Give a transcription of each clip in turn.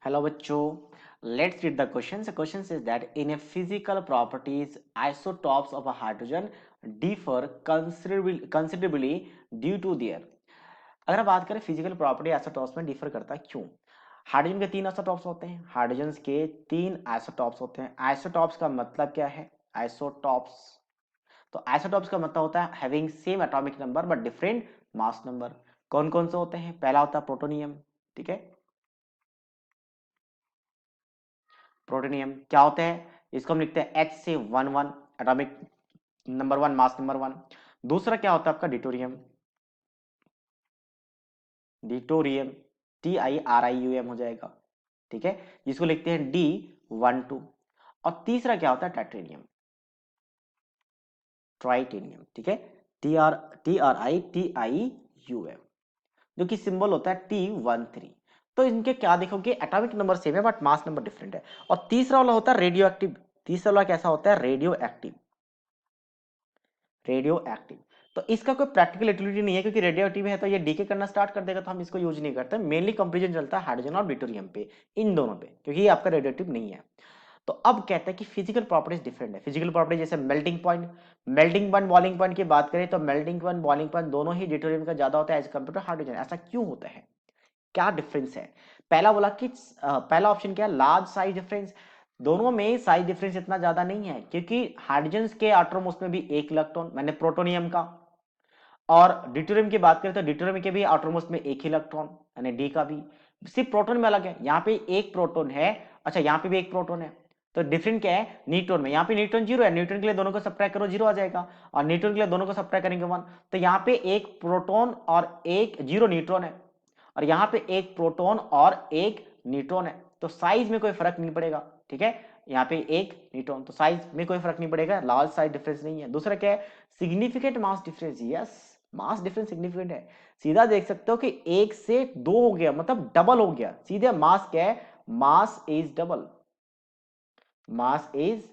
Hello bachcho, let's read the questions. The question says that in a physical properties, isotopes of a hydrogen differ considerably due to their. अगर हम बात करें physical property isotopes में differ करता है क्यों? Hydrogen के 3 isotopes होते हैं, हाइड्रोजन के 3 आइसोटॉप्स होते हैं। आइसोटॉप्स का मतलब क्या है? आइसोटॉप्स, तो आइसोटॉप्स का मतलब होता है having same atomic number but different mass number. कौन कौन से होते हैं? पहला होता है प्रोटोनियम, ठीक है। प्रोटोनियम क्या होता है? इसको हम लिखते हैं H से 1 एटॉमिक नंबर 1, मास नंबर 1। दूसरा क्या होता है आपका? डिटोरियम, डिटोरियम TiRiUm हो जाएगा, ठीक है, जिसको लिखते हैं D12। और तीसरा क्या होता है? टाइटेनियम, ट्राइटेनियम, ठीक है, TrITiUm, जो कि सिंबल होता है T13। तो इनके क्या देखोगे? एटॉमिक नंबर सेम है बट मास नंबर डिफरेंट है। और तीसरा वाला होता है रेडियो एक्टिव। तीसरा वाला कैसा होता है? Radio active, radio active. तो इसका कोई प्रैक्टिकल यूटिलिटी नहीं है क्योंकि रेडियो एक्टिव है तो ये डीके करना स्टार्ट कर देगा, तो हम इसको यूज नहीं करते। मेनली कंपैरिजन चलता है हाइड्रोजन और ड्यूटेरियम पे, इन दोनों पे, क्योंकि ये आपका रेडियो एक्टिव नहीं है। तो अब कहते हैं कि फिजिकल प्रॉपर्टीज डिफरेंट है। फिजिकल प्रॉपर्टी जैसे मेल्टिंग पॉइंट, बॉइलिंग पॉइंट की बात करें तो मेल्टिंग पॉइंट, बॉइलिंग पॉइंट दोनों ही ड्यूटेरियम का ज्यादा होता है एज कम्पेयर टू हाइड्रोजन। ऐसा क्यों होता है? क्या डिफरेंस है? पहला बोला कि पहला ऑप्शन क्या है? Large size difference. दोनों में साइज डिफरेंस इतना ज्यादा नहीं है क्योंकि हाइड्रोजन के आटोमोस्ट में भी एक इलेक्ट्रॉन, मैंने प्रोटोनियम का, और ड्यूटेरियम की बात करें तो ड्यूटेरियम के भी आटोमोस्ट में एक ही इलेक्ट्रॉन, यानी डी का भी। सिर्फ प्रोटोन में अलग है, यहाँ पे एक प्रोटोन है, अच्छा यहाँ पे भी एक प्रोटोन है। तो डिफरेंट क्या है? न्यूट्रॉन में, यहाँ पे न्यूट्रॉन जीरो है, न्यूट्रॉन के लिए दोनों को सब्ट्रैक्ट करो, जीरो आ जाएगा, और न्यूट्रॉन के लिए दोनों को सब्ट्रैक्ट करेंगे 1। तो यहाँ पे एक प्रोटोन और एक जीरो न्यूट्रॉन है, और यहाँ पे एक प्रोटोन और एक न्यूट्रॉन है, तो साइज में कोई फर्क नहीं पड़ेगा, ठीक है। यहाँ पे एक न्यूट्रॉन, तो साइज में कोई फर्क नहीं पड़ेगा, लार्ज साइज डिफरेंस नहीं है। दूसरा क्या है? सिग्निफिकेंट मास डिफरेंस। यस, मास डिफरेंस सिग्निफिकेंट है। सीधा देख सकते हो कि 1 से 2 हो गया, मतलब डबल हो गया। सीधे मास क्या है? Mass is double, mass is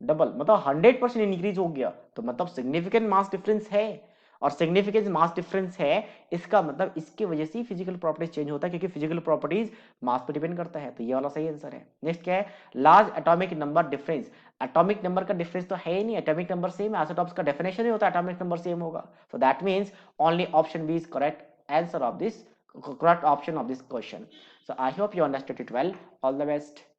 double, मतलब 100% इंक्रीज हो गया, तो मतलब सिग्निफिकेंट मास डिफरेंस है। और सिग्निफिकेंट मास डिफरेंस है, इसका मतलब इसकी वजह से फिजिकल प्रॉपर्टीज चेंज होता है, क्योंकि फिजिकल प्रॉपर्टीज मास पे डिपेंड करता है। तो ये वाला सही आंसर है। नेक्स्ट क्या है? Large atomic number difference. Atomic number का डिफरेंस तो है ही नहीं, एटॉमिक नंबर सेम है, आइसोटॉप्स का डेफिनेशन ही होता है एटॉमिक नंबर सेम होगा। So that means only option B is correct answer of this, correct option of this question. So I hope you understood it well. All the best.